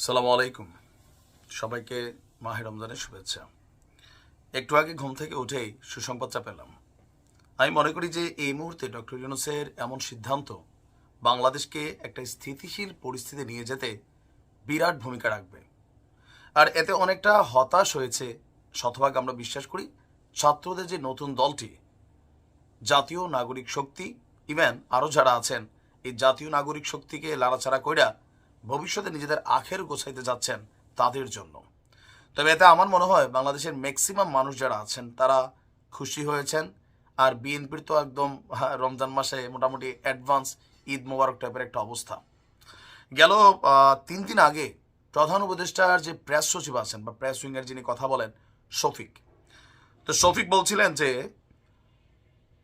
সালামু আলাইকুম। সবাইকে মাহে রমজানের শুভেচ্ছা। একটু আগে ঘুম থেকে উঠেই সুসংবাদটা পেলাম। আমি মনে করি যে এই মুহূর্তে ডক্টর ইউনূসের এমন সিদ্ধান্ত বাংলাদেশকে একটা স্থিতিশীল পরিস্থিতি নিয়ে যেতে বিরাট ভূমিকা রাখবে। আর এতে অনেকটা হতাশ হয়েছে, শতভাগ আমরা বিশ্বাস করি, ছাত্রদের যে নতুন দলটি জাতীয় নাগরিক শক্তি, ইভেন আরও যারা আছেন এই জাতীয় নাগরিক শক্তিকে লাড়াচাড়া কইরা ভবিষ্যতে নিজেদের আখের গোছাইতে যাচ্ছেন তাদের জন্য। তবে এতে আমার মনে হয় বাংলাদেশের ম্যাক্সিমাম মানুষ যারা আছেন তারা খুশি হয়েছেন। আর বিএনপির তো একদম রমজান মাসে মোটামুটি অ্যাডভান্স ঈদ মোবারক টাইপের একটা অবস্থা। গেল 3 দিন আগে প্রধান উপদেষ্টার যে প্রেস সচিব আছেন বা প্রেস উইংয়ের যিনি কথা বলেন শফিক, তো শফিক বলছিলেন যে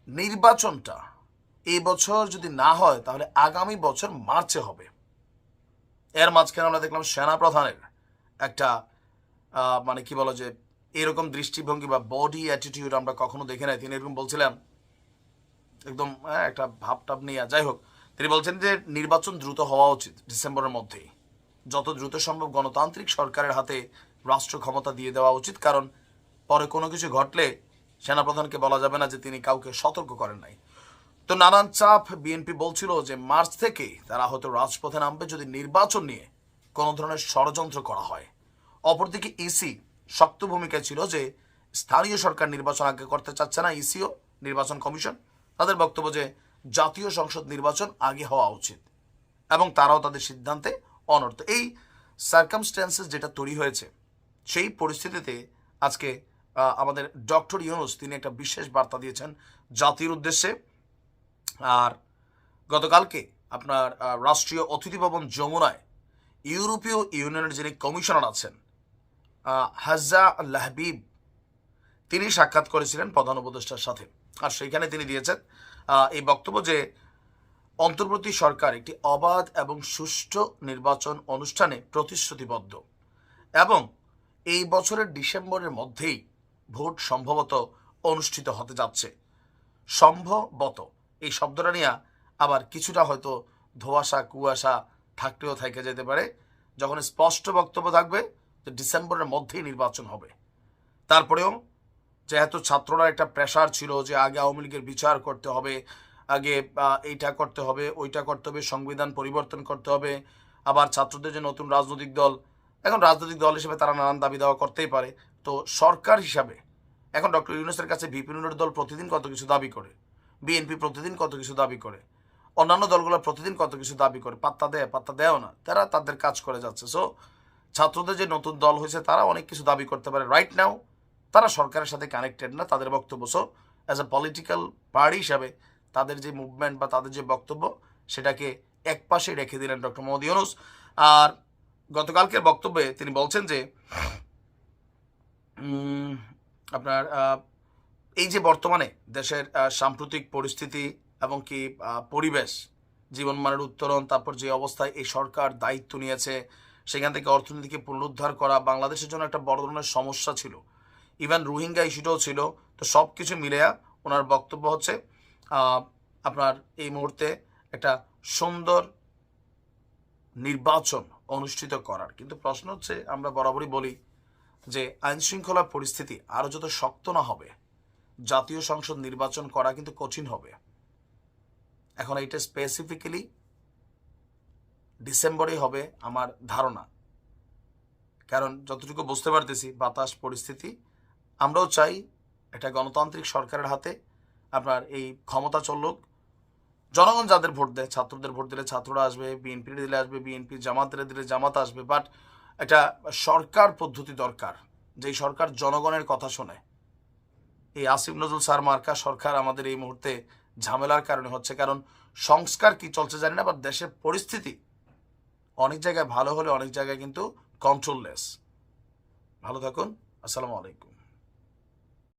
নির্বাচনটা এই বছর যদি না হয় তাহলে আগামী বছর মার্চে হবে। এর মাঝখানে আমরা দেখলাম সেনা প্রধানের একটা মানে কি বলো যে এরকম দৃষ্টিভঙ্গি বা বডি অ্যাটিটিউড আমরা কখনো দেখে নাই। তিনি এরকম বলছিলেন একদম একটা ভাবটাব নিয়ে। যাই হোক, তিনি বলছেন যে নির্বাচন দ্রুত হওয়া উচিত, ডিসেম্বরের মধ্যেই, যত দ্রুত সম্ভব গণতান্ত্রিক সরকারের হাতে রাষ্ট্র ক্ষমতা দিয়ে দেওয়া উচিত। কারণ পরে কোনো কিছু ঘটলে সেনাপ্রধানকে বলা যাবে না যে তিনি কাউকে সতর্ক করেন নাই। তো নানান চাপ, বিএনপি বলছিল যে মার্চ থেকে তারা হয়তো রাজপথে নামবে যদি নির্বাচন নিয়ে কোনো ধরনের ষড়যন্ত্র করা হয়। অপরদিকে ইসি শক্ত ভূমিকা ছিল যে স্থানীয় সরকার নির্বাচন আগে করতে চাচ্ছে না, ইসিও নির্বাচন কমিশন তাদের বক্তব্য যে জাতীয় সংসদ নির্বাচন আগে হওয়া উচিত এবং তারাও তাদের সিদ্ধান্তে অনর্থ। এই সার্কামস্ট্যান্সেস যেটা তৈরি হয়েছে, সেই পরিস্থিতিতে আজকে আমাদের ডক্টর ইউনূস তিনি একটা বিশেষ বার্তা দিয়েছেন জাতির উদ্দেশ্যে। আর গতকালকে আপনার রাষ্ট্রীয় অতিথি ভবন যমুনায় ইউরোপীয় ইউনিয়নের যিনি কমিশনার আছেন হাজ্জা লাহবিব, তিনি সাক্ষাৎ করেছিলেন প্রধান উপদেষ্টার সাথে। আর সেইখানে তিনি দিয়েছেন এই বক্তব্য যে অন্তর্বর্তী সরকার একটি অবাধ এবং সুষ্ঠু নির্বাচন অনুষ্ঠানে প্রতিশ্রুতিবদ্ধ এবং এই বছরের ডিসেম্বরের মধ্যেই ভোট সম্ভবত অনুষ্ঠিত হতে যাচ্ছে। সম্ভবত এই শব্দটা নিয়ে আবার কিছুটা হয়তো ধোঁয়াশা কুয়াশা থাকতেও থেকে যেতে পারে, যখন স্পষ্ট বক্তব্য থাকবে যে ডিসেম্বরের মধ্যেই নির্বাচন হবে। তারপরেও যেহেতু ছাত্ররা একটা প্রেশার ছিল যে আগে আওয়ামী লীগের বিচার করতে হবে, আগে এইটা করতে হবে, ওইটা করতে হবে, সংবিধান পরিবর্তন করতে হবে, আবার ছাত্রদের যে নতুন রাজনৈতিক দল, এখন রাজনৈতিক দল হিসেবে তারা নানান দাবি দাওয়া করতেই পারে। তো সরকার হিসাবে এখন ডক্টর ইউনূসের কাছে বিপিনুরের দল প্রতিদিন কত কিছু দাবি করে, বিএনপি প্রতিদিন কত কিছু দাবি করে, অন্যান্য দলগুলো প্রতিদিন কত কিছু দাবি করে, পাত্তা দেয় না, তারা তাদের কাজ করে যাচ্ছে। সো ছাত্রদের যে নতুন দল হয়েছে তারা অনেক কিছু দাবি করতে পারে, রাইট নাও তারা সরকারের সাথে কানেক্টেড না, তাদের বক্তব্য। So as a political party হিসাবে তাদের যে মুভমেন্ট বা তাদের যে বক্তব্য সেটাকে একপাশে রেখে দিলেন ডক্টর মোহাম্মদ ইউনূস। আর গতকালকের বক্তব্যে তিনি বলছেন যে আপনার এই যে বর্তমানে দেশের সাম্প্রতিক পরিস্থিতি এবং কি পরিবেশ, জীবনমানের উত্তরণ, তারপর যে অবস্থায় এই সরকার দায়িত্ব নিয়েছে সেখান থেকে অর্থনীতিকে পুনরুদ্ধার করা বাংলাদেশের জন্য একটা বড় ধরনের সমস্যা ছিল, ইভেন রোহিঙ্গা ইস্যুটাও ছিল। তো সব কিছু মিলেয়া ওনার বক্তব্য হচ্ছে আপনার এই মুহূর্তে একটা সুন্দর নির্বাচন অনুষ্ঠিত করার। কিন্তু প্রশ্ন হচ্ছে, আমরা বরাবরই বলি যে আইনশৃঙ্খলা পরিস্থিতি আরও যত শক্ত না হবে জাতীয় সংসদ নির্বাচন করা কিন্তু কঠিন হবে। এখন এইটা স্পেসিফিক্যালি ডিসেম্বরে হবে আমার ধারণা, কারণ যতটুকু বুঝতে পারতেছি বাতাস পরিস্থিতি, আমরাও চাই একটা গণতান্ত্রিক সরকারের হাতে আপনার এই ক্ষমতা চলুক। জনগণ যাদের ভোট দেয়, ছাত্রদের ভোট দিলে ছাত্ররা আসবে, বিএনপি দিলে আসবে বিএনপি, জামাতের দিলে জামাত আসবে, বাট একটা সরকার পদ্ধতি দরকার যেই সরকার জনগণের কথা শোনে। এই আসিফ নজরুল স্যার মার্কা সরকার আমাদের এই মুহূর্তে ঝামেলার কারণে হচ্ছে, কারণ সংস্কার কি চলছে জানি না, বা দেশের পরিস্থিতি অনেক জায়গায় ভালো হলে অনেক জায়গায় কিন্তু কন্ট্রোললেস। ভালো থাকুন, আসসালামু আলাইকুম।